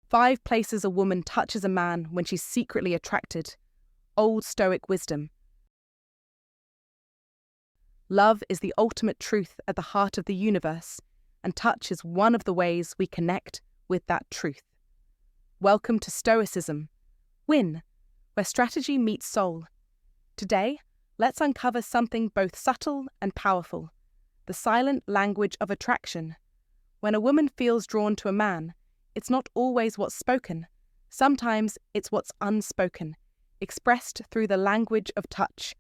5 places a woman touches a man when she's secretly attracted. Old Stoic wisdom. Love is the ultimate truth at the heart of the universe, and touch is one of the ways we connect with that truth. Welcome to Stoicism, Win, where strategy meets soul. Today, let's uncover something both subtle and powerful: the silent language of attraction. When a woman feels drawn to a man, it's not always what's spoken. Sometimes it's what's unspoken, expressed through the language of touch.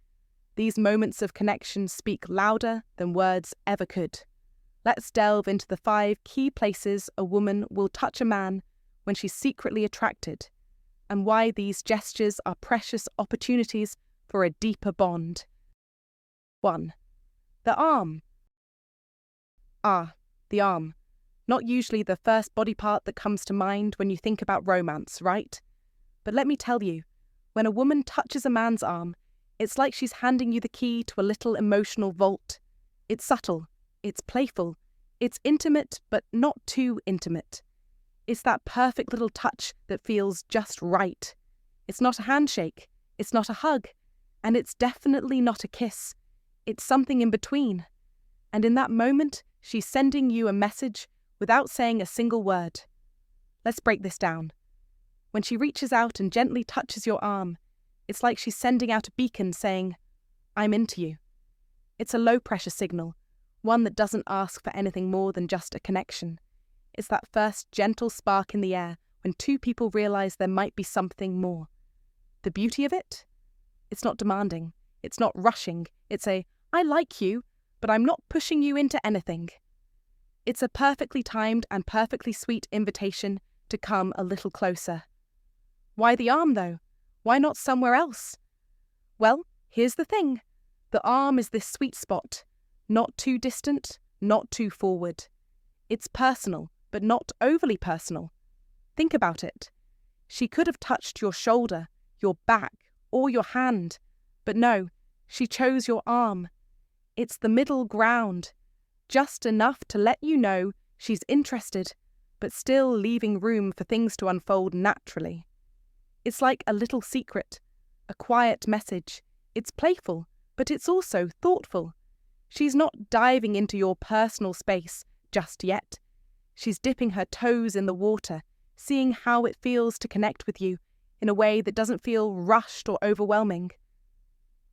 These moments of connection speak louder than words ever could. Let's delve into the 5 key places a woman will touch a man when she's secretly attracted, and why these gestures are precious opportunities for a deeper bond. 1. The arm. The arm. Not usually the first body part that comes to mind when you think about romance, right? But let me tell you, when a woman touches a man's arm, it's like she's handing you the key to a little emotional vault. It's subtle, it's playful, it's intimate, but not too intimate. It's that perfect little touch that feels just right. It's not a handshake, it's not a hug, and it's definitely not a kiss. It's something in between. And in that moment, she's sending you a message without saying a single word. Let's break this down. When she reaches out and gently touches your arm, it's like she's sending out a beacon saying, "I'm into you." It's a low-pressure signal, one that doesn't ask for anything more than just a connection. It's that first gentle spark in the air when 2 people realize there might be something more. The beauty of it? It's not demanding, it's not rushing, it's a, "I like you, but I'm not pushing you into anything." It's a perfectly timed and perfectly sweet invitation to come a little closer. Why the arm, though? Why not somewhere else? Well, here's the thing. The arm is this sweet spot. Not too distant, not too forward. It's personal, but not overly personal. Think about it. She could have touched your shoulder, your back, or your hand. But no, she chose your arm. It's the middle ground. Just enough to let you know she's interested, but still leaving room for things to unfold naturally. It's like a little secret, a quiet message. It's playful, but it's also thoughtful. She's not diving into your personal space just yet. She's dipping her toes in the water, seeing how it feels to connect with you in a way that doesn't feel rushed or overwhelming.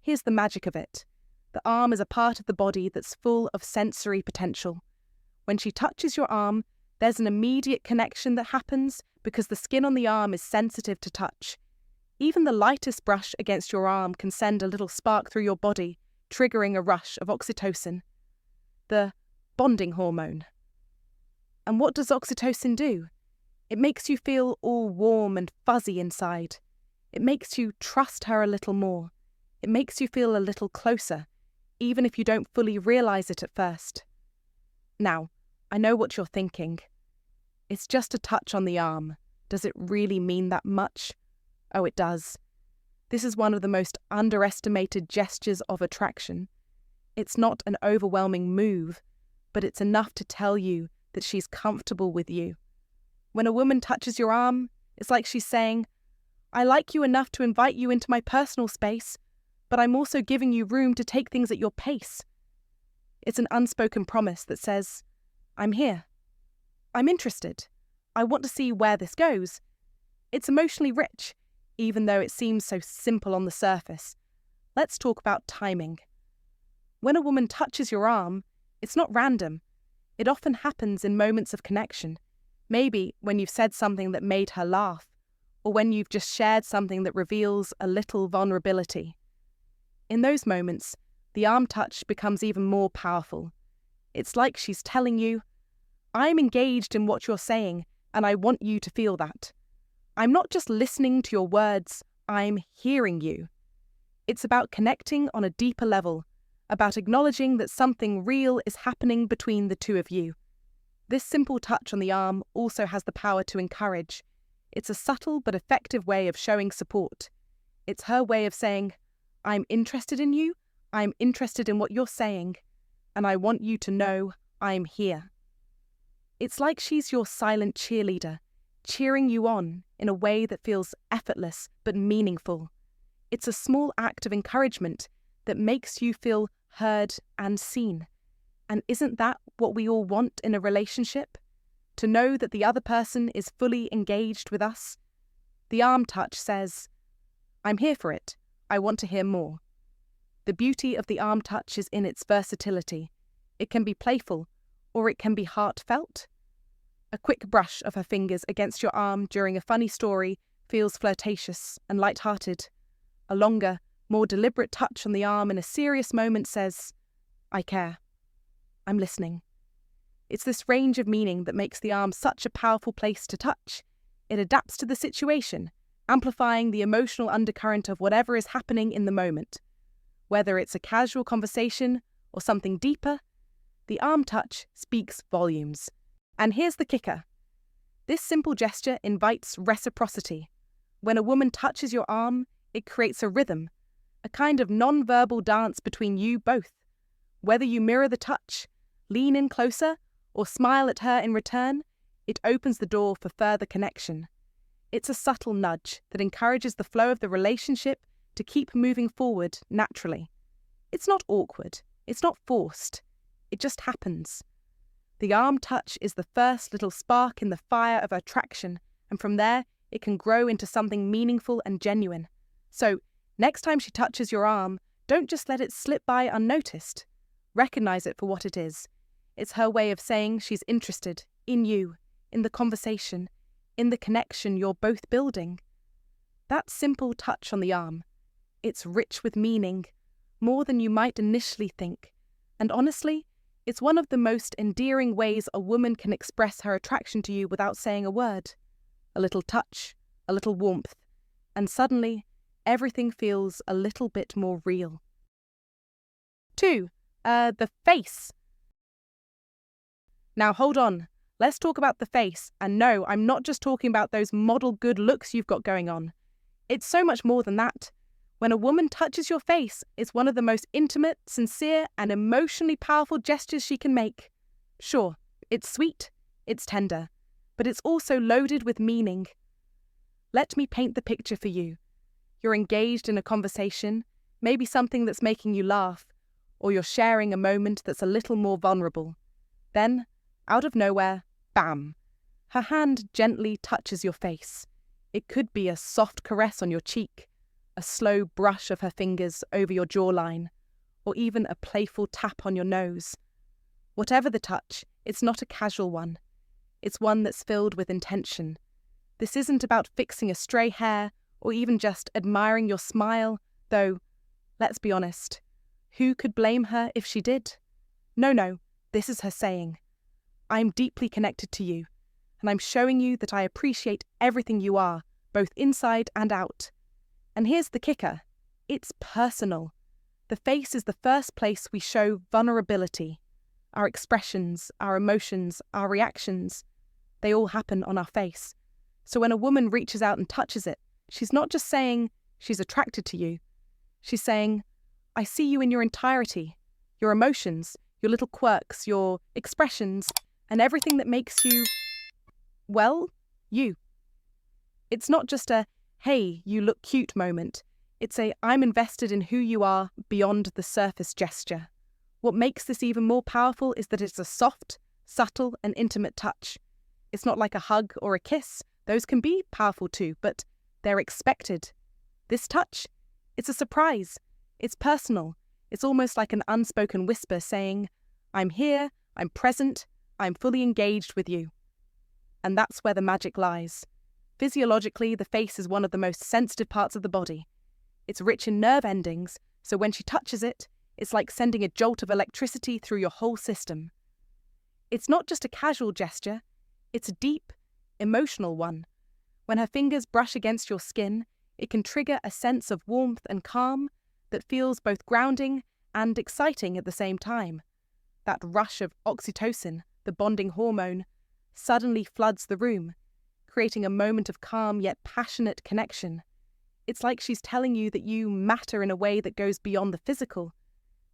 Here's the magic of it. The arm is a part of the body that's full of sensory potential. When she touches your arm, there's an immediate connection that happens because the skin on the arm is sensitive to touch. Even the lightest brush against your arm can send a little spark through your body, triggering a rush of oxytocin, the bonding hormone. And what does oxytocin do? It makes you feel all warm and fuzzy inside. It makes you trust her a little more. It makes you feel a little closer, even if you don't fully realize it at first. Now, I know what you're thinking. It's just a touch on the arm. Does it really mean that much? Oh, it does. This is one of the most underestimated gestures of attraction. It's not an overwhelming move, but it's enough to tell you that she's comfortable with you. When a woman touches your arm, it's like she's saying, "I like you enough to invite you into my personal space, but I'm also giving you room to take things at your pace." It's an unspoken promise that says, "I'm here. I'm interested. I want to see where this goes." It's emotionally rich, even though it seems so simple on the surface. Let's talk about timing. When a woman touches your arm, it's not random. It often happens in moments of connection. Maybe when you've said something that made her laugh, or when you've just shared something that reveals a little vulnerability. In those moments, the arm touch becomes even more powerful. It's like she's telling you, "I'm engaged in what you're saying, and I want you to feel that. I'm not just listening to your words, I'm hearing you." It's about connecting on a deeper level, about acknowledging that something real is happening between the 2 of you. This simple touch on the arm also has the power to encourage. It's a subtle but effective way of showing support. It's her way of saying, "I'm interested in you, I'm interested in what you're saying, and I want you to know I'm here." It's like she's your silent cheerleader, cheering you on in a way that feels effortless but meaningful. It's a small act of encouragement that makes you feel heard and seen. And isn't that what we all want in a relationship? To know that the other person is fully engaged with us? The arm touch says, "I'm here for it. I want to hear more." The beauty of the arm touch is in its versatility. It can be playful, or it can be heartfelt. A quick brush of her fingers against your arm during a funny story feels flirtatious and light-hearted. A longer, more deliberate touch on the arm in a serious moment says, "I care. I'm listening." It's this range of meaning that makes the arm such a powerful place to touch. It adapts to the situation, amplifying the emotional undercurrent of whatever is happening in the moment. Whether it's a casual conversation or something deeper, the arm touch speaks volumes. And here's the kicker. This simple gesture invites reciprocity. When a woman touches your arm, it creates a rhythm, a kind of non-verbal dance between you both. Whether you mirror the touch, lean in closer, or smile at her in return, it opens the door for further connection. It's a subtle nudge that encourages the flow of the relationship to keep moving forward naturally. It's not awkward. It's not forced. It just happens. The arm touch is the first little spark in the fire of attraction, and from there, it can grow into something meaningful and genuine. So, next time she touches your arm, don't just let it slip by unnoticed. Recognize it for what it is. It's her way of saying she's interested in you, in the conversation, in the connection you're both building. That simple touch on the arm, it's rich with meaning, more than you might initially think. And honestly, it's one of the most endearing ways a woman can express her attraction to you without saying a word. A little touch, a little warmth, and suddenly, everything feels a little bit more real. 2. The face. Now hold on, let's talk about the face. And no, I'm not just talking about those model good looks you've got going on. It's so much more than that. When a woman touches your face, it's one of the most intimate, sincere, and emotionally powerful gestures she can make. Sure, it's sweet, it's tender, but it's also loaded with meaning. Let me paint the picture for you. You're engaged in a conversation, maybe something that's making you laugh, or you're sharing a moment that's a little more vulnerable. Then, out of nowhere, bam! Her hand gently touches your face. It could be a soft caress on your cheek, a slow brush of her fingers over your jawline, or even a playful tap on your nose. Whatever the touch, it's not a casual one. It's one that's filled with intention. This isn't about fixing a stray hair or even just admiring your smile, though, let's be honest, who could blame her if she did? No, this is her saying, "I'm deeply connected to you, and I'm showing you that I appreciate everything you are, both inside and out." And here's the kicker. It's personal. The face is the first place we show vulnerability. Our expressions, our emotions, our reactions, they all happen on our face. So when a woman reaches out and touches it, she's not just saying she's attracted to you. She's saying, "I see you in your entirety, your emotions, your little quirks, your expressions, and everything that makes you, well, you." It's not just a, "Hey, you look cute" moment. It's a, "I'm invested in who you are" beyond the surface gesture. What makes this even more powerful is that it's a soft, subtle, and intimate touch. It's not like a hug or a kiss. Those can be powerful too, but they're expected. This touch, it's a surprise. It's personal. It's almost like an unspoken whisper saying, "I'm here, I'm present, I'm fully engaged with you." And that's where the magic lies. Physiologically, the face is one of the most sensitive parts of the body. It's rich in nerve endings, so when she touches it, it's like sending a jolt of electricity through your whole system. It's not just a casual gesture, it's a deep, emotional one. When her fingers brush against your skin, it can trigger a sense of warmth and calm that feels both grounding and exciting at the same time. That rush of oxytocin, the bonding hormone, suddenly floods the room, creating a moment of calm yet passionate connection. It's like she's telling you that you matter in a way that goes beyond the physical.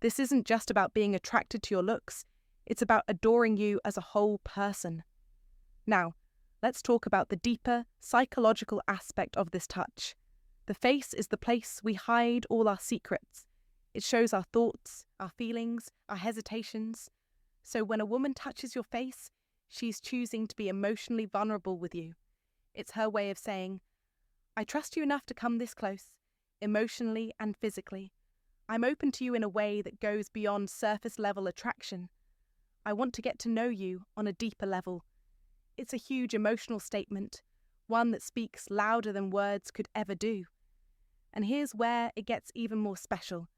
This isn't just about being attracted to your looks, it's about adoring you as a whole person. Now, let's talk about the deeper, psychological aspect of this touch. The face is the place we hide all our secrets. It shows our thoughts, our feelings, our hesitations. So when a woman touches your face, she's choosing to be emotionally vulnerable with you. It's her way of saying, I trust you enough to come this close, emotionally and physically. I'm open to you in a way that goes beyond surface-level attraction. I want to get to know you on a deeper level. It's a huge emotional statement, one that speaks louder than words could ever do. And here's where it gets even more special.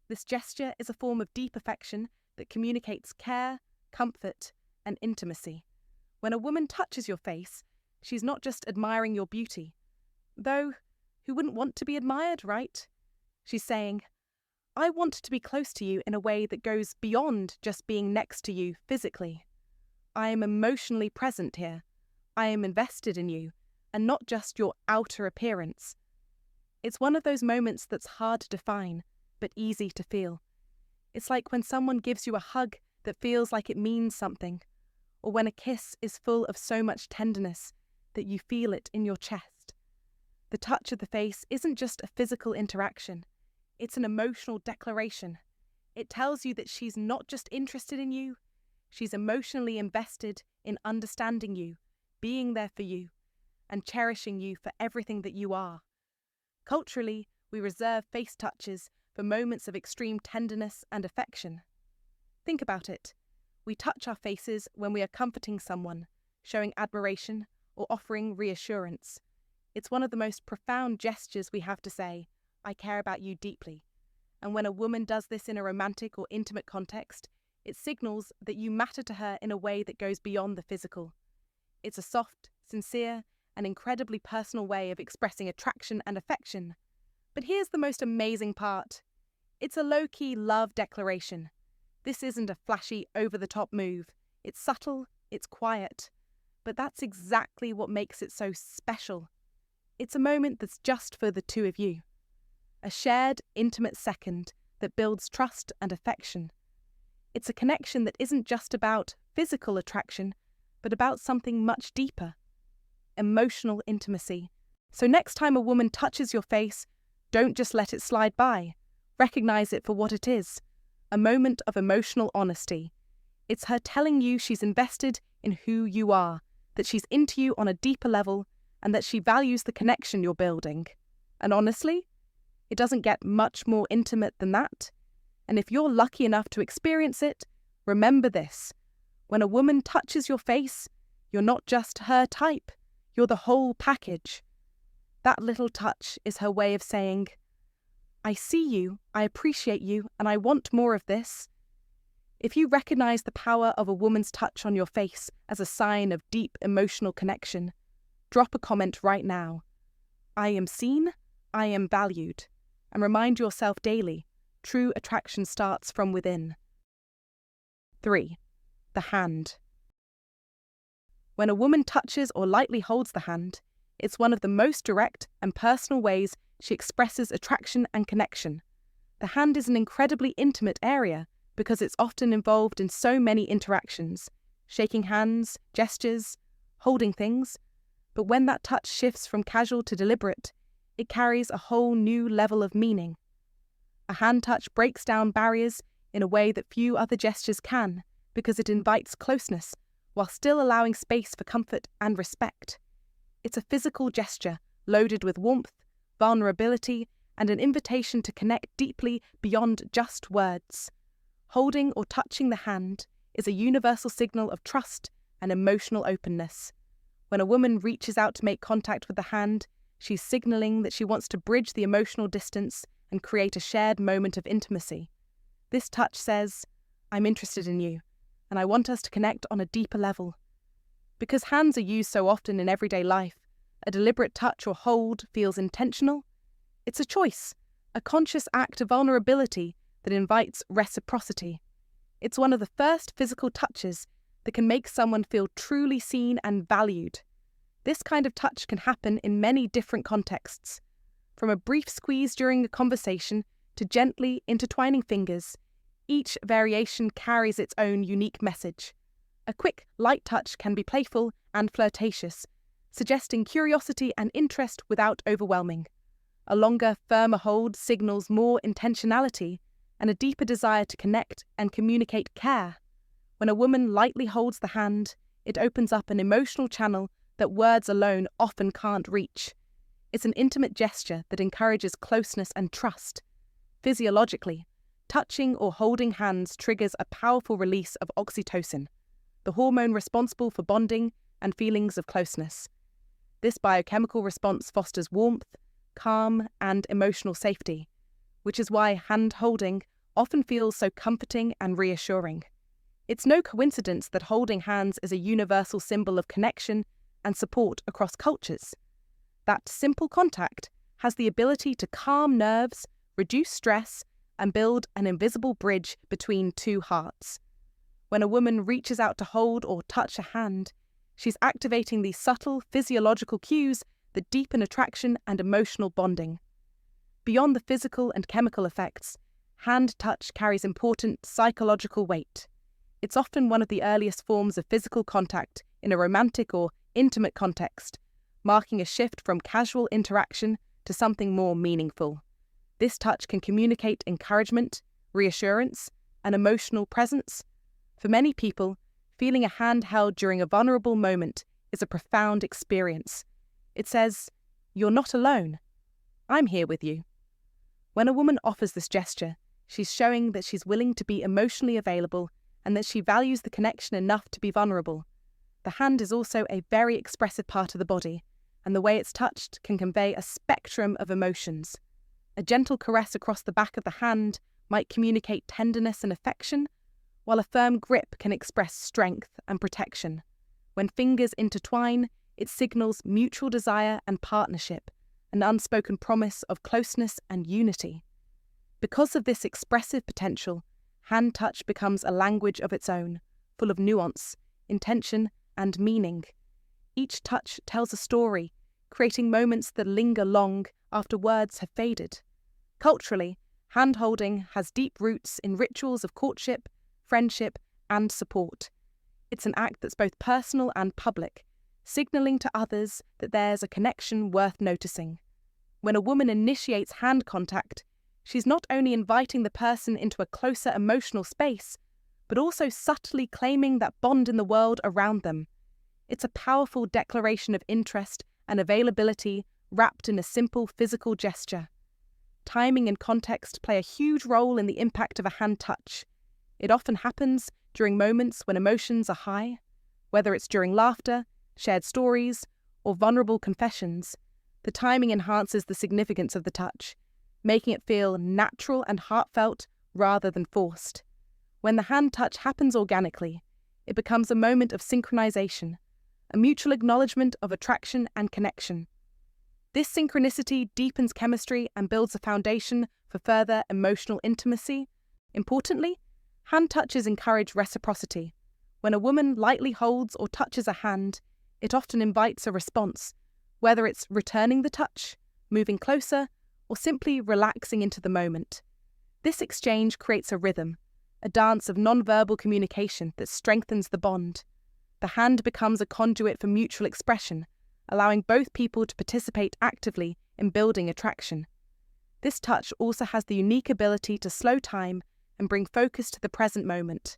This gesture is a form of deep affection that communicates care, comfort, and intimacy. When a woman touches your face, she's not just admiring your beauty. Though, who wouldn't want to be admired, right? She's saying, I want to be close to you in a way that goes beyond just being next to you physically. I am emotionally present here. I am invested in you, and not just your outer appearance. It's one of those moments that's hard to define, but easy to feel. It's like when someone gives you a hug that feels like it means something, or when a kiss is full of so much tenderness that you feel it in your chest. The touch of the face isn't just a physical interaction, it's an emotional declaration. It tells you that she's not just interested in you, she's emotionally invested in understanding you, being there for you, and cherishing you for everything that you are. Culturally, we reserve face touches for moments of extreme tenderness and affection. Think about it. We touch our faces when we are comforting someone, showing admiration, or offering reassurance. It's one of the most profound gestures we have to say, I care about you deeply. And when a woman does this in a romantic or intimate context, it signals that you matter to her in a way that goes beyond the physical. It's a soft, sincere, and incredibly personal way of expressing attraction and affection. But here's the most amazing part. It's a low-key love declaration. This isn't a flashy, over-the-top move. It's subtle, it's quiet. But that's exactly what makes it so special. It's a moment that's just for the two of you. A shared, intimate second that builds trust and affection. It's a connection that isn't just about physical attraction, but about something much deeper. Emotional intimacy. So next time a woman touches your face, don't just let it slide by. Recognize it for what it is. A moment of emotional honesty. It's her telling you she's invested in who you are, that she's into you on a deeper level, and that she values the connection you're building. And honestly, it doesn't get much more intimate than that. And if you're lucky enough to experience it, remember this. When a woman touches your face, you're not just her type, you're the whole package. That little touch is her way of saying, I see you, I appreciate you, and I want more of this. If you recognize the power of a woman's touch on your face as a sign of deep emotional connection, drop a comment right now. I am seen, I am valued. And remind yourself daily, true attraction starts from within. 3. The hand. When a woman touches or lightly holds the hand, it's one of the most direct and personal ways she expresses attraction and connection. The hand is an incredibly intimate area because it's often involved in so many interactions, shaking hands, gestures, holding things. But when that touch shifts from casual to deliberate, it carries a whole new level of meaning. A hand touch breaks down barriers in a way that few other gestures can, because it invites closeness while still allowing space for comfort and respect. It's a physical gesture loaded with warmth, vulnerability, and an invitation to connect deeply beyond just words. Holding or touching the hand is a universal signal of trust and emotional openness. When a woman reaches out to make contact with the hand, she's signaling that she wants to bridge the emotional distance and create a shared moment of intimacy. This touch says, I'm interested in you, and I want us to connect on a deeper level. Because hands are used so often in everyday life, a deliberate touch or hold feels intentional. It's a choice, a conscious act of vulnerability that invites reciprocity. It's one of the first physical touches that can make someone feel truly seen and valued. This kind of touch can happen in many different contexts, from a brief squeeze during a conversation to gently intertwining fingers. Each variation carries its own unique message. A quick, light touch can be playful and flirtatious, suggesting curiosity and interest without overwhelming. A longer, firmer hold signals more intentionality and a deeper desire to connect and communicate care. When a woman lightly holds the hand, it opens up an emotional channel that words alone often can't reach. It's an intimate gesture that encourages closeness and trust. Physiologically, touching or holding hands triggers a powerful release of oxytocin, the hormone responsible for bonding and feelings of closeness. This biochemical response fosters warmth, calm, and emotional safety, which is why hand-holding often feels so comforting and reassuring. It's no coincidence that holding hands is a universal symbol of connection and support across cultures. That simple contact has the ability to calm nerves, reduce stress, and build an invisible bridge between two hearts. When a woman reaches out to hold or touch a hand, she's activating these subtle physiological cues that deepen attraction and emotional bonding. Beyond the physical and chemical effects, hand touch carries important psychological weight. It's often one of the earliest forms of physical contact in a romantic or intimate context, marking a shift from casual interaction to something more meaningful. This touch can communicate encouragement, reassurance, and emotional presence. For many people, feeling a hand held during a vulnerable moment is a profound experience. It says, "You're not alone. I'm here with you." When a woman offers this gesture, she's showing that she's willing to be emotionally available and that she values the connection enough to be vulnerable. The hand is also a very expressive part of the body, and the way it's touched can convey a spectrum of emotions. A gentle caress across the back of the hand might communicate tenderness and affection, while a firm grip can express strength and protection. When fingers intertwine, it signals mutual desire and partnership, an unspoken promise of closeness and unity. Because of this expressive potential, hand touch becomes a language of its own, full of nuance, intention, and meaning. Each touch tells a story, creating moments that linger long after words have faded. Culturally, hand-holding has deep roots in rituals of courtship, friendship, and support. It's an act that's both personal and public, signaling to others that there's a connection worth noticing. When a woman initiates hand contact, she's not only inviting the person into a closer emotional space, but also subtly claiming that bond in the world around them. It's a powerful declaration of interest and availability wrapped in a simple physical gesture. Timing and context play a huge role in the impact of a hand touch. It often happens during moments when emotions are high, whether it's during laughter, shared stories, or vulnerable confessions. The timing enhances the significance of the touch, making it feel natural and heartfelt rather than forced. When the hand touch happens organically, it becomes a moment of synchronization, a mutual acknowledgement of attraction and connection. This synchronicity deepens chemistry and builds a foundation for further emotional intimacy. Importantly, hand touches encourage reciprocity. When a woman lightly holds or touches a hand, it often invites a response, whether it's returning the touch, moving closer, or simply relaxing into the moment. This exchange creates a rhythm, a dance of non-verbal communication that strengthens the bond. The hand becomes a conduit for mutual expression, allowing both people to participate actively in building attraction. This touch also has the unique ability to slow time and bring focus to the present moment.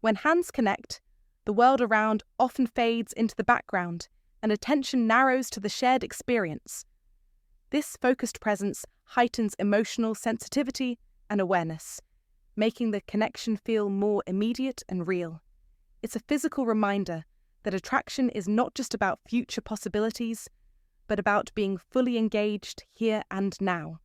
When hands connect, the world around often fades into the background and attention narrows to the shared experience. This focused presence heightens emotional sensitivity and awareness, making the connection feel more immediate and real. It's a physical reminder that attraction is not just about future possibilities, but about being fully engaged here and now.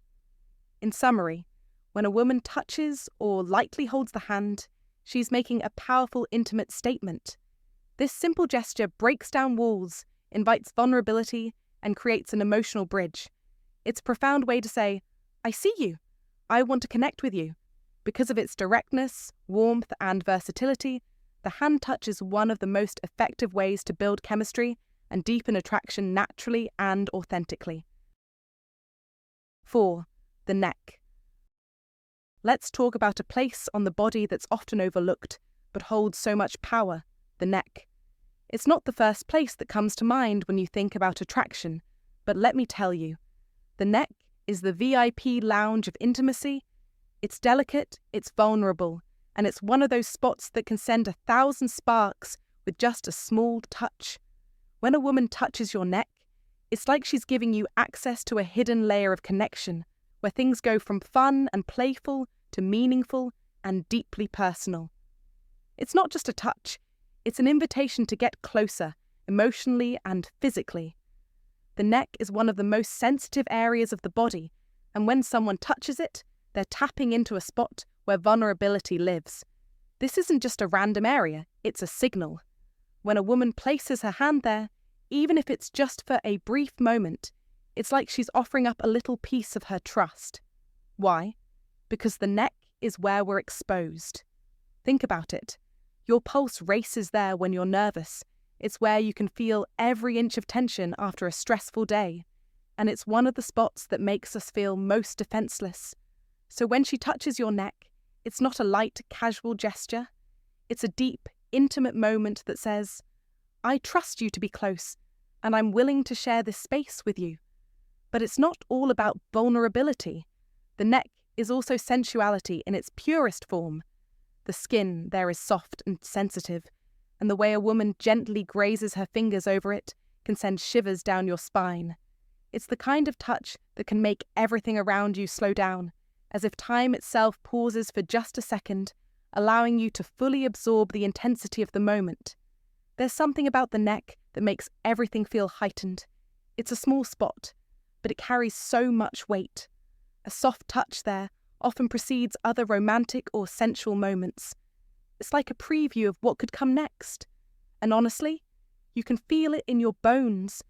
In summary, when a woman touches or lightly holds the hand, she's making a powerful, intimate statement. This simple gesture breaks down walls, invites vulnerability, and creates an emotional bridge. It's a profound way to say, "I see you. I want to connect with you." Because of its directness, warmth, and versatility, the hand touch is one of the most effective ways to build chemistry and deepen attraction naturally and authentically. 4. The neck. Let's talk about a place on the body that's often overlooked, but holds so much power: the neck. It's not the first place that comes to mind when you think about attraction, but let me tell you, the neck is the VIP lounge of intimacy. It's delicate, it's vulnerable, and it's one of those spots that can send 1,000 sparks with just a small touch. When a woman touches your neck, it's like she's giving you access to a hidden layer of connection, where things go from fun and playful to meaningful and deeply personal. It's not just a touch, it's an invitation to get closer, emotionally and physically. The neck is one of the most sensitive areas of the body, and when someone touches it, they're tapping into a spot where vulnerability lives. This isn't just a random area, it's a signal. When a woman places her hand there, even if it's just for a brief moment, it's like she's offering up a little piece of her trust. Why? Because the neck is where we're exposed. Think about it. Your pulse races there when you're nervous. It's where you can feel every inch of tension after a stressful day. And it's one of the spots that makes us feel most defenseless. So when she touches your neck, it's not a light, casual gesture. It's a deep, intimate moment that says, I trust you to be close, and I'm willing to share this space with you. But it's not all about vulnerability. The neck is also sensuality in its purest form. The skin there is soft and sensitive, and the way a woman gently grazes her fingers over it can send shivers down your spine. It's the kind of touch that can make everything around you slow down, as if time itself pauses for just a second, allowing you to fully absorb the intensity of the moment. There's something about the neck that makes everything feel heightened. It's a small spot, but it carries so much weight. A soft touch there often precedes other romantic or sensual moments. It's like a preview of what could come next. And honestly, you can feel it in your bones,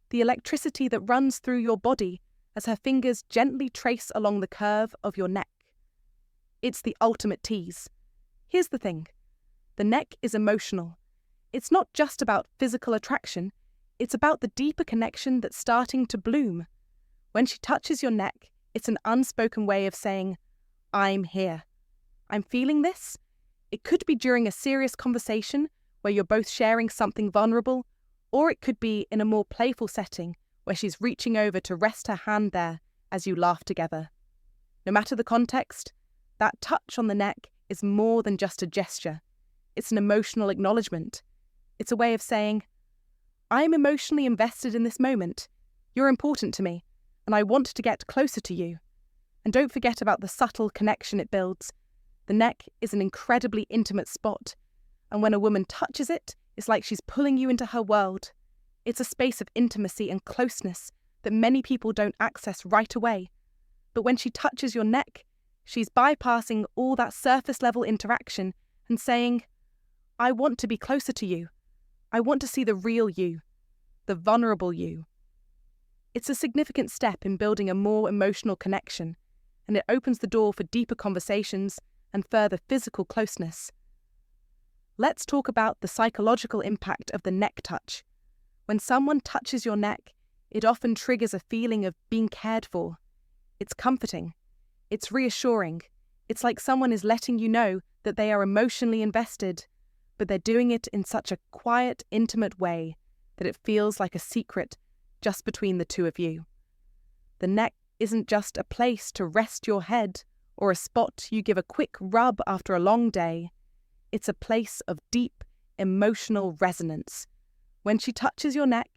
the electricity that runs through your body as her fingers gently trace along the curve of your neck. It's the ultimate tease. Here's the thing. The neck is emotional. It's not just about physical attraction, it's about the deeper connection that's starting to bloom. When she touches your neck, it's an unspoken way of saying, I'm here. I'm feeling this. It could be during a serious conversation where you're both sharing something vulnerable, or it could be in a more playful setting where she's reaching over to rest her hand there as you laugh together. No matter the context, that touch on the neck is more than just a gesture. It's an emotional acknowledgement. It's a way of saying, I'm emotionally invested in this moment. You're important to me, and I want to get closer to you. And don't forget about the subtle connection it builds. The neck is an incredibly intimate spot, and when a woman touches it, it's like she's pulling you into her world. It's a space of intimacy and closeness that many people don't access right away. But when she touches your neck, she's bypassing all that surface-level interaction and saying, I want to be closer to you. I want to see the real you, the vulnerable you. It's a significant step in building a more emotional connection, and it opens the door for deeper conversations and further physical closeness. Let's talk about the psychological impact of the neck touch. When someone touches your neck, it often triggers a feeling of being cared for. It's comforting. It's reassuring. It's like someone is letting you know that they are emotionally invested, but they're doing it in such a quiet, intimate way that it feels like a secret just between the two of you. The neck isn't just a place to rest your head or a spot you give a quick rub after a long day. It's a place of deep, emotional resonance. When she touches your neck,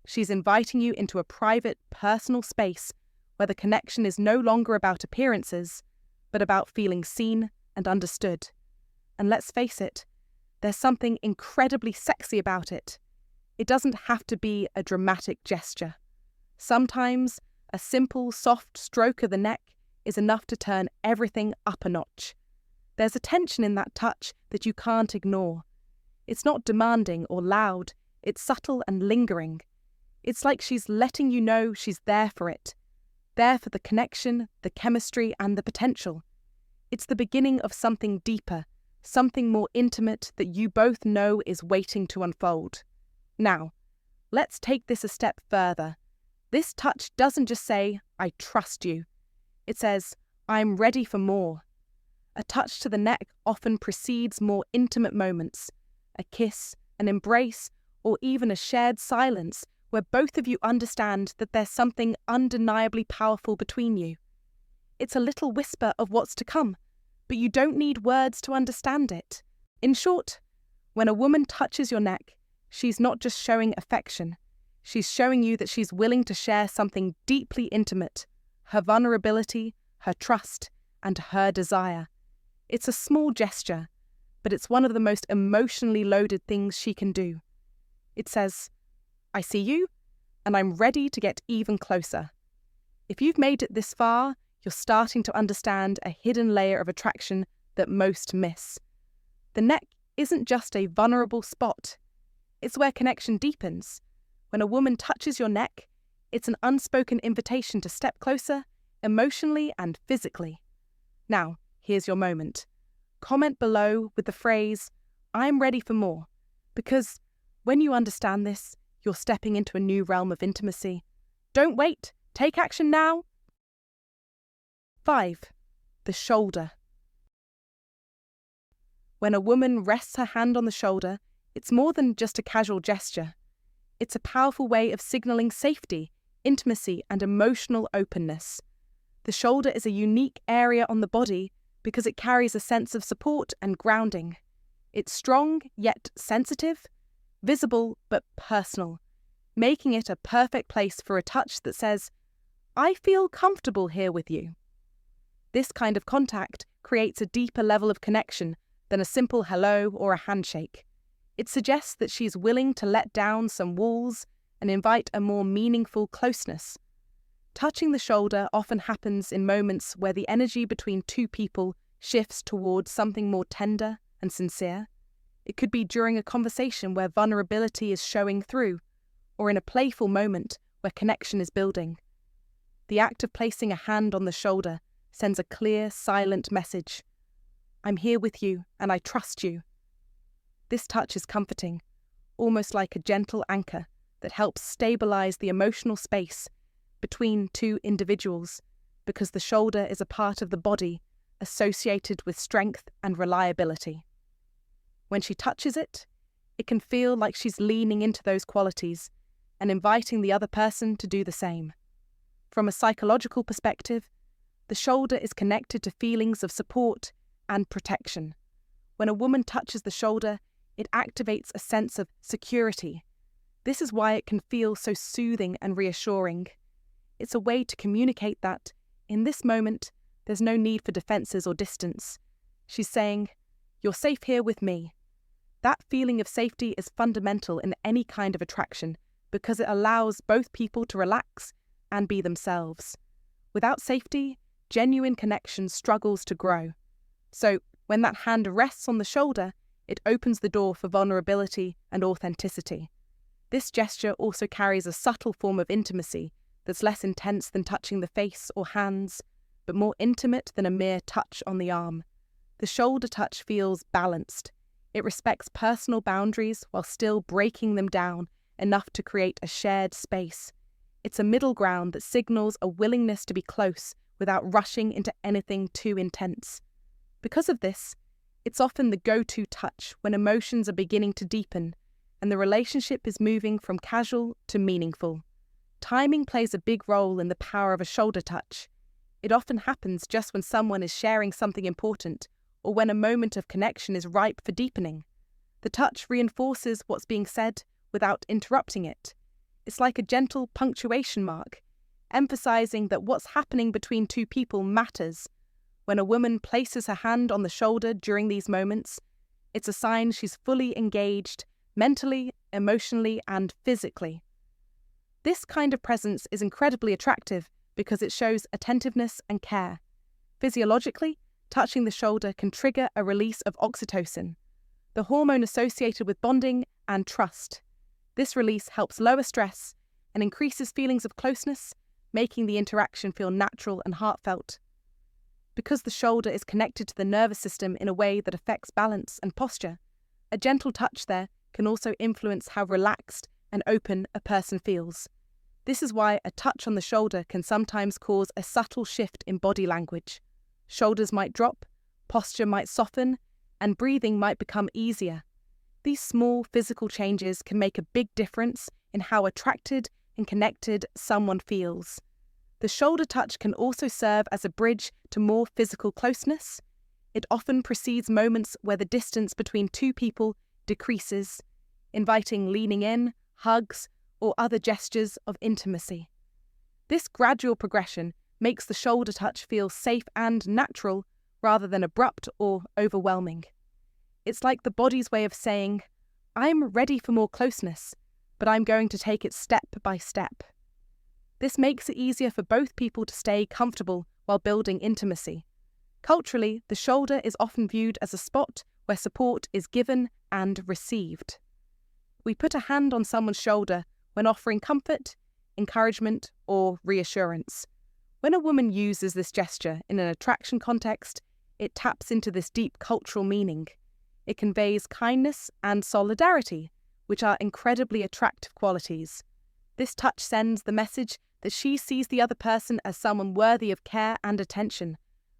she's inviting you into a private, personal space where the connection is no longer about appearances, but about feeling seen and understood. And let's face it, there's something incredibly sexy about it. It doesn't have to be a dramatic gesture. Sometimes, a simple, soft stroke of the neck is enough to turn everything up a notch. There's a tension in that touch that you can't ignore. It's not demanding or loud, it's subtle and lingering. It's like she's letting you know she's there for it. There for the connection, the chemistry, and the potential. It's the beginning of something deeper, something more intimate that you both know is waiting to unfold. Now, let's take this a step further. This touch doesn't just say, I trust you. It says, I'm ready for more. A touch to the neck often precedes more intimate moments, a kiss, an embrace, or even a shared silence where both of you understand that there's something undeniably powerful between you. It's a little whisper of what's to come, but you don't need words to understand it. In short, when a woman touches your neck, she's not just showing affection. She's showing you that she's willing to share something deeply intimate, her vulnerability, her trust, and her desire. It's a small gesture, but it's one of the most emotionally loaded things she can do. It says, I see you, and I'm ready to get even closer. If you've made it this far, you're starting to understand a hidden layer of attraction that most miss. The neck isn't just a vulnerable spot. It's where connection deepens. When a woman touches your neck, it's an unspoken invitation to step closer, emotionally and physically. Now, here's your moment. Comment below with the phrase, I'm ready for more, because when you understand this, you're stepping into a new realm of intimacy. Don't wait. Take action now. 5. The shoulder. When a woman rests her hand on the shoulder, it's more than just a casual gesture. It's a powerful way of signaling safety, intimacy, and emotional openness. The shoulder is a unique area on the body because it carries a sense of support and grounding. It's strong yet sensitive, visible but personal, making it a perfect place for a touch that says, I feel comfortable here with you. This kind of contact creates a deeper level of connection than a simple hello or a handshake. It suggests that she's willing to let down some walls and invite a more meaningful closeness. Touching the shoulder often happens in moments where the energy between two people shifts towards something more tender and sincere. It could be during a conversation where vulnerability is showing through, or in a playful moment where connection is building. The act of placing a hand on the shoulder sends a clear, silent message. I'm here with you and I trust you. This touch is comforting, almost like a gentle anchor that helps stabilize the emotional space between two individuals, because the shoulder is a part of the body associated with strength and reliability. When she touches it, it can feel like she's leaning into those qualities and inviting the other person to do the same. From a psychological perspective, the shoulder is connected to feelings of support and protection. When a woman touches the shoulder, it activates a sense of security. This is why it can feel so soothing and reassuring. It's a way to communicate that, in this moment, there's no need for defenses or distance. She's saying, you're safe here with me. That feeling of safety is fundamental in any kind of attraction because it allows both people to relax and be themselves. Without safety, genuine connection struggles to grow. So, when that hand rests on the shoulder, it opens the door for vulnerability and authenticity. This gesture also carries a subtle form of intimacy that's less intense than touching the face or hands, but more intimate than a mere touch on the arm. The shoulder touch feels balanced. It respects personal boundaries while still breaking them down enough to create a shared space. It's a middle ground that signals a willingness to be close without rushing into anything too intense. Because of this, it's often the go-to touch when emotions are beginning to deepen and the relationship is moving from casual to meaningful. Timing plays a big role in the power of a shoulder touch. It often happens just when someone is sharing something important or when a moment of connection is ripe for deepening. The touch reinforces what's being said without interrupting it. It's like a gentle punctuation mark, emphasizing that what's happening between two people matters. When a woman places her hand on the shoulder during these moments, it's a sign she's fully engaged mentally, emotionally, and physically. This kind of presence is incredibly attractive because it shows attentiveness and care. Physiologically, touching the shoulder can trigger a release of oxytocin, the hormone associated with bonding and trust. This release helps lower stress and increases feelings of closeness, making the interaction feel natural and heartfelt. Because the shoulder is connected to the nervous system in a way that affects balance and posture, a gentle touch there can also influence how relaxed and open a person feels. This is why a touch on the shoulder can sometimes cause a subtle shift in body language. Shoulders might drop, posture might soften, and breathing might become easier. These small physical changes can make a big difference in how attracted and connected someone feels. The shoulder touch can also serve as a bridge to more physical closeness. It often precedes moments where the distance between two people decreases, inviting leaning in, hugs, or other gestures of intimacy. This gradual progression makes the shoulder touch feel safe and natural rather than abrupt or overwhelming. It's like the body's way of saying, I'm ready for more closeness, but I'm going to take it step by step. This makes it easier for both people to stay comfortable while building intimacy. Culturally, the shoulder is often viewed as a spot where support is given and received. We put a hand on someone's shoulder when offering comfort, encouragement, or reassurance. When a woman uses this gesture in an attraction context, it taps into this deep cultural meaning. It conveys kindness and solidarity, which are incredibly attractive qualities. This touch sends the message that she sees the other person as someone worthy of care and attention,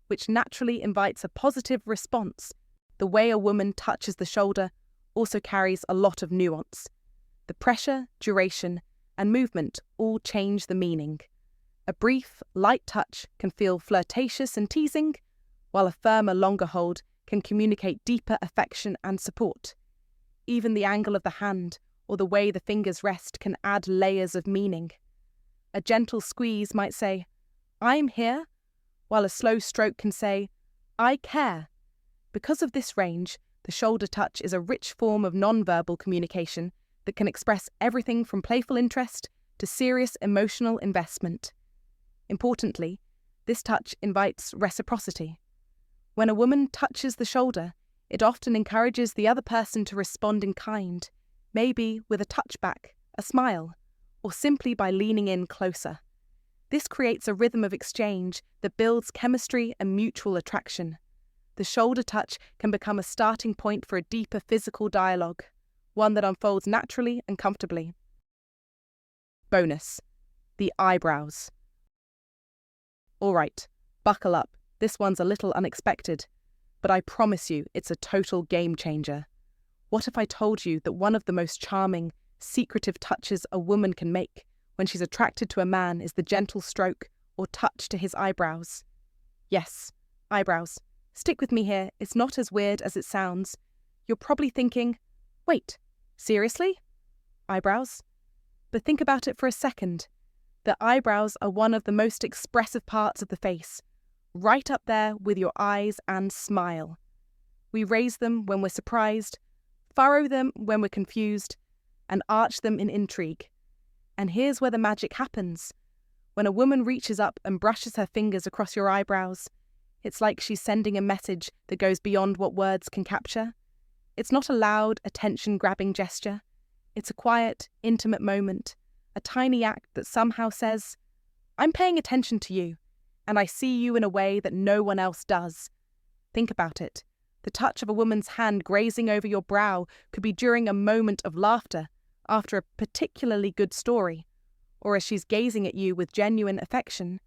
which naturally invites a positive response. The way a woman touches the shoulder also carries a lot of nuance. The pressure, duration, and movement all change the meaning. A brief, light touch can feel flirtatious and teasing, while a firmer, longer hold can communicate deeper affection and support. Even the angle of the hand or the way the fingers rest can add layers of meaning. A gentle squeeze might say, I'm here, while a slow stroke can say, I care. Because of this range, the shoulder touch is a rich form of non-verbal communication that can express everything from playful interest to serious emotional investment. Importantly, this touch invites reciprocity. When a woman touches the shoulder, it often encourages the other person to respond in kind, maybe with a touchback, a smile, or simply by leaning in closer. This creates a rhythm of exchange that builds chemistry and mutual attraction. The shoulder touch can become a starting point for a deeper physical dialogue, one that unfolds naturally and comfortably. Bonus: the eyebrows. All right, buckle up. This one's a little unexpected, but I promise you it's a total game changer. What if I told you that one of the most charming, secretive touches a woman can make when she's attracted to a man is the gentle stroke or touch to his eyebrows? Yes, eyebrows. Stick with me here, it's not as weird as it sounds. You're probably thinking, wait, seriously? Eyebrows? But think about it for a second. The eyebrows are one of the most expressive parts of the face, right up there with your eyes and smile. We raise them when we're surprised, furrow them when we're confused, and arch them in intrigue. And here's where the magic happens. When a woman reaches up and brushes her fingers across your eyebrows, it's like she's sending a message that goes beyond what words can capture. It's not a loud, attention-grabbing gesture. It's a quiet, intimate moment, a tiny act that somehow says, I'm paying attention to you, and I see you in a way that no one else does. Think about it. The touch of a woman's hand grazing over your brow could be during a moment of laughter, after a particularly good story, or as she's gazing at you with genuine affection.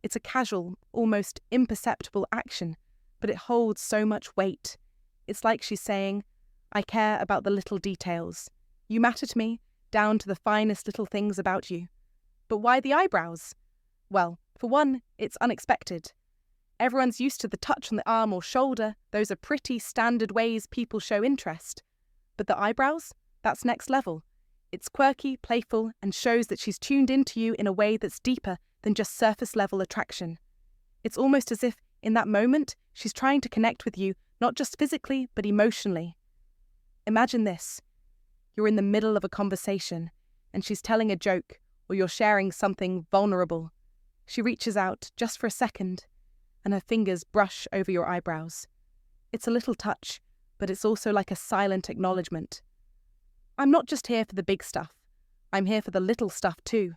It's a casual, almost imperceptible action, but it holds so much weight. It's like she's saying, I care about the little details. You matter to me, down to the finest little things about you. But why the eyebrows? Well, for one, it's unexpected. Everyone's used to the touch on the arm or shoulder. Those are pretty standard ways people show interest. But the eyebrows? That's next level. It's quirky, playful, and shows that she's tuned into you in a way that's deeper than just surface-level attraction. It's almost as if, in that moment, she's trying to connect with you, not just physically, but emotionally. Imagine this. You're in the middle of a conversation, and she's telling a joke, or you're sharing something vulnerable. She reaches out, just for a second, and her fingers brush over your eyebrows. It's a little touch, but it's also like a silent acknowledgement. I'm not just here for the big stuff. I'm here for the little stuff too.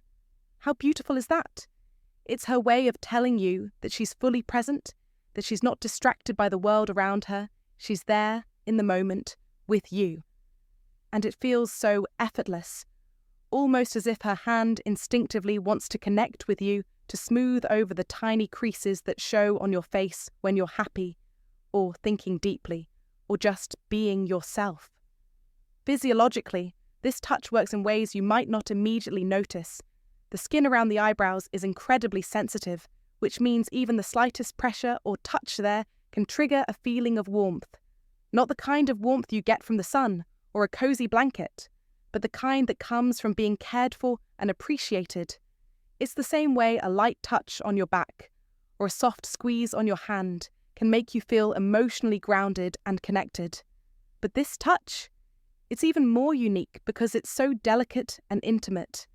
How beautiful is that? It's her way of telling you that she's fully present, that she's not distracted by the world around her. She's there, in the moment, with you. And it feels so effortless, almost as if her hand instinctively wants to connect with you, to smooth over the tiny creases that show on your face when you're happy, or thinking deeply, or just being yourself. Physiologically, this touch works in ways you might not immediately notice. The skin around the eyebrows is incredibly sensitive, which means even the slightest pressure or touch there can trigger a feeling of warmth. Not the kind of warmth you get from the sun or a cozy blanket, but the kind that comes from being cared for and appreciated. It's the same way a light touch on your back or a soft squeeze on your hand can make you feel emotionally grounded and connected. But this touch, it's even more unique because it's so delicate and intimate.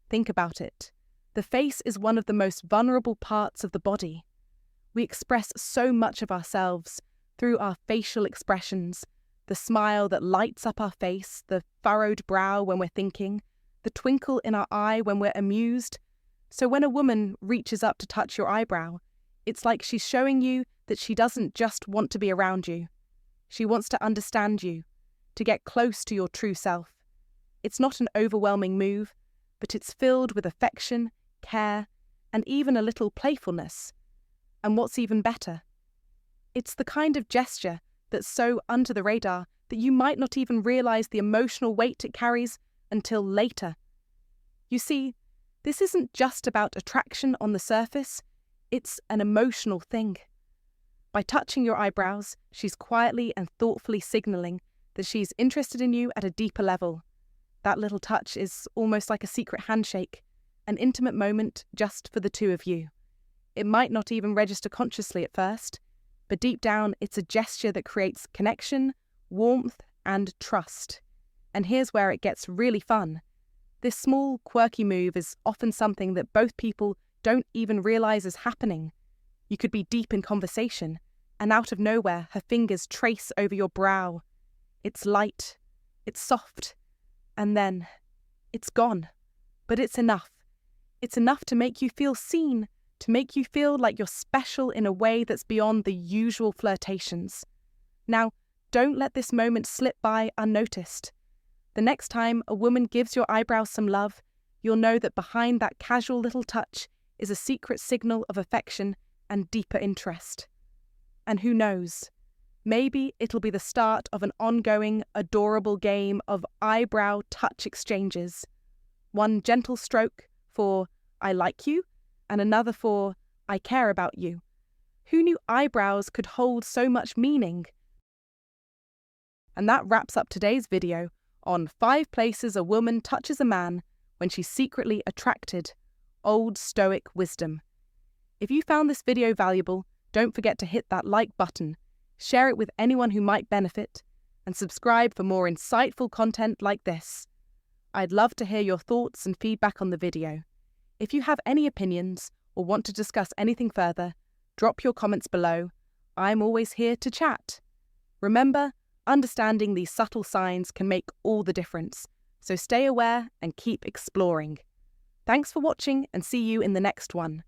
Think about it. The face is one of the most vulnerable parts of the body. We express so much of ourselves through our facial expressions, the smile that lights up our face, the furrowed brow when we're thinking, the twinkle in our eye when we're amused. So when a woman reaches up to touch your eyebrow, it's like she's showing you that she doesn't just want to be around you. She wants to understand you, to get close to your true self. It's not an overwhelming move, but it's filled with affection, care, and even a little playfulness. And what's even better, it's the kind of gesture that's so under the radar that you might not even realize the emotional weight it carries until later. You see, this isn't just about attraction on the surface, it's an emotional thing. By touching your eyebrows, she's quietly and thoughtfully signaling that she's interested in you at a deeper level. That little touch is almost like a secret handshake, an intimate moment just for the two of you. It might not even register consciously at first, but deep down it's a gesture that creates connection, warmth, and trust. And here's where it gets really fun. This small, quirky move is often something that both people don't even realize is happening. You could be deep in conversation, and out of nowhere her fingers trace over your brow. It's light, it's soft, and then it's gone. But it's enough. It's enough to make you feel seen, to make you feel like you're special in a way that's beyond the usual flirtations. Now, don't let this moment slip by unnoticed. The next time a woman gives your eyebrows some love, you'll know that behind that casual little touch is a secret signal of affection and deeper interest. And who knows, maybe it'll be the start of an ongoing, adorable game of eyebrow touch exchanges. One gentle stroke for "I like you," and another for "I care about you." Who knew eyebrows could hold so much meaning? And that wraps up today's video on 5 places a woman touches a man when she's secretly attracted. Old Stoic wisdom. If you found this video valuable, don't forget to hit that like button, share it with anyone who might benefit, and subscribe for more insightful content like this. I'd love to hear your thoughts and feedback on the video. If you have any opinions or want to discuss anything further, drop your comments below. I'm always here to chat. Remember, understanding these subtle signs can make all the difference, so stay aware and keep exploring. Thanks for watching and see you in the next one.